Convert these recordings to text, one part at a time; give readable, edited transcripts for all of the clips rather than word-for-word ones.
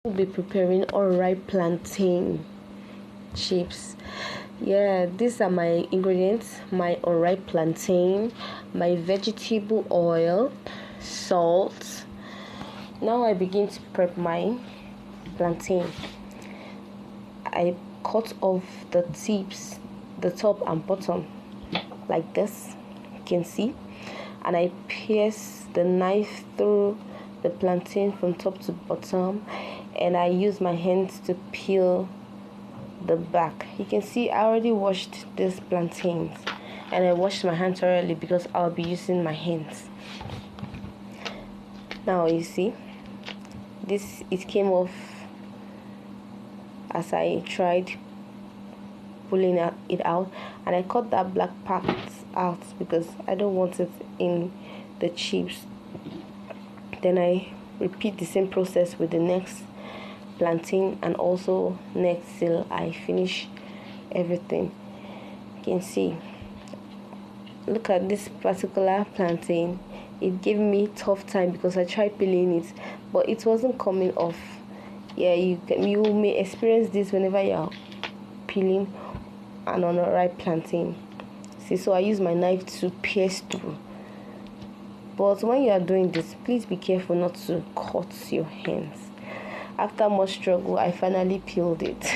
We'll be preparing unripe plantain chips. Yeah, these are my ingredients: my unripe plantain, my vegetable oil, salt. Now I begin to prep my plantain. I cut off the tips, the top and bottom like this, you can see, and I pierce the knife through the plantain from top to bottom, and I use my hands to peel the back. You can see I already washed these plantains, and I washed my hands thoroughly because I'll be using my hands. Now you see this, it came off as I tried pulling it out, and I cut that black part out because I don't want it in the chips. Then I repeat the same process with the next plantain and also next till I finish everything. You can see, look at this particular plantain. It gave me tough time because I tried peeling it, but it wasn't coming off. Yeah, you may experience this whenever you're peeling an unripe plantain. See, so I use my knife to pierce through. But when you are doing this, please be careful not to cut your hands. After much struggle, I finally peeled it.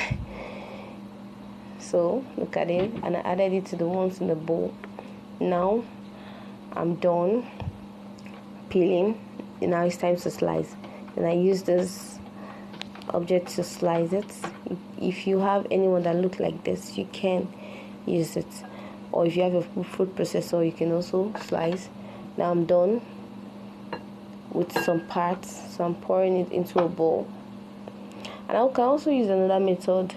So look at it, and I added it to the ones in the bowl. Now I'm done peeling. Now it's time to slice, and I use this object to slice it. If you have anyone that looks like this, you can use it, or if you have a food processor, you can also slice. Now I'm done with some parts, so I'm pouring it into a bowl. And I can also use another method,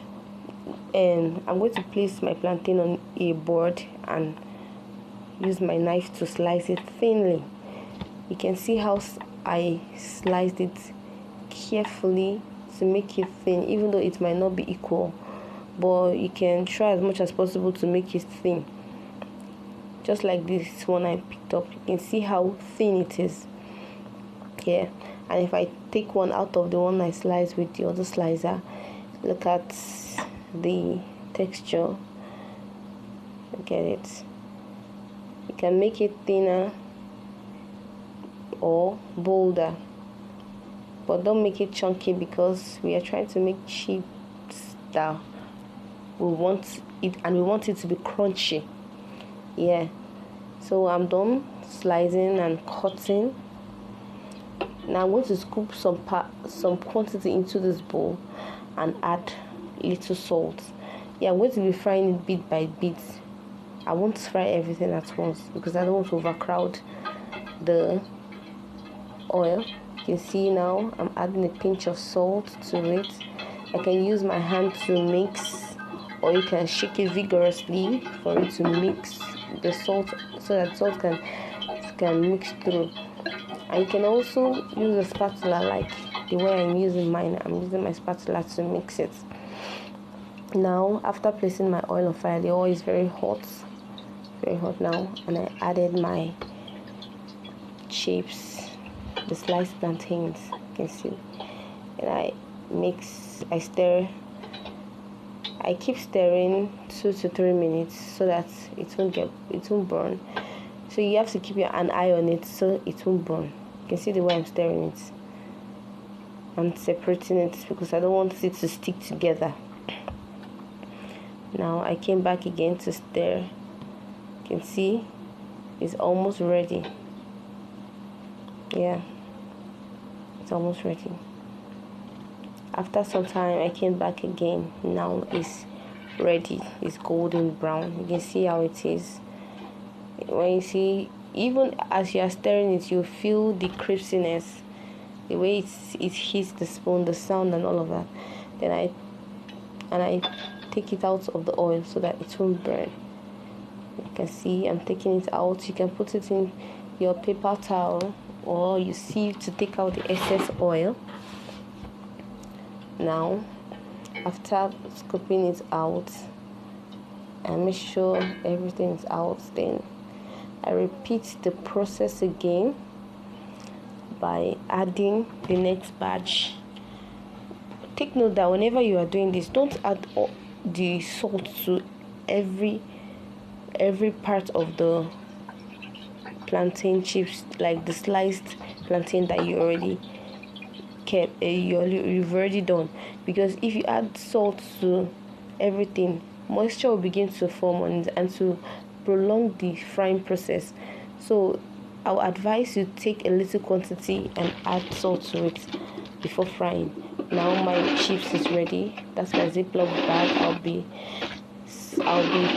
and I'm going to place my plantain on a board and use my knife to slice it thinly. You can see how I sliced it carefully to make it thin, even though it might not be equal, but you can try as much as possible to make it thin. Just like this one I picked up, you can see how thin it is. Yeah, and if I take one out of the one I sliced with the other slicer, look at the texture. Look at it. You can make it thinner or bolder, but don't make it chunky because we are trying to make chips that we want it, and we want it to be crunchy. Yeah, so I'm done slicing and cutting. Now I'm going to scoop some quantity into this bowl and add little salt. Yeah, I'm going to be frying it bit by bit. I won't fry everything at once because I don't want to overcrowd the oil. You can see now I'm adding a pinch of salt to it. I can use my hand to mix, or you can shake it vigorously for it to mix the salt so that salt can mix through. And you can also use a spatula like the way I'm using mine. I'm using my spatula to mix it. Now, after placing my oil on fire, the oil is very hot now, and I added my chips, the sliced plantains, you can see, and I keep stirring 2 to 3 minutes so that it won't burn. So you have to keep an eye on it so it won't burn. You can see the way I'm stirring it. I'm separating it because I don't want it to stick together. Now I came back again to stir. You can see it's almost ready. Yeah, it's almost ready. After some time I came back again. Now it's ready. It's golden brown. You can see how it is. When you see, even as you are stirring it, you feel the crispiness, the way it hits the spoon, the sound and all of that. Then I take it out of the oil so that it won't burn. You can see I'm taking it out. You can put it in your paper towel or you sieve to take out the excess oil. Now, after scooping it out and make sure everything is out, then I repeat the process again by adding the next batch take note that whenever you are doing this, don't add the salt to every part of the plantain chips, like the sliced plantain that you already kept, you've already done. Because if you add salt to everything, moisture will begin to form on it and to prolong the frying process. So I would advise you take a little quantity and add salt to it before frying. Now my chips is ready. That's my Ziploc bag. I'll be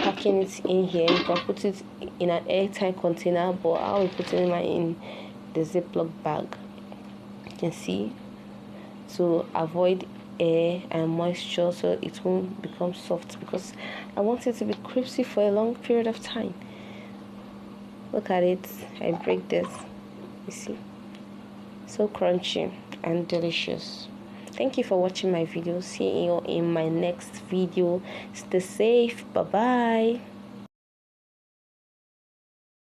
packing it in here. You can put it in an airtight container, but I'll be putting mine in the Ziploc bag. You can see, to avoid air and moisture, so it won't become soft, because I want it to be crispy for a long period of time. Look at it. I break this. You see, so crunchy and delicious. Thank you for watching my video. See you in my next video. Stay safe. Bye bye.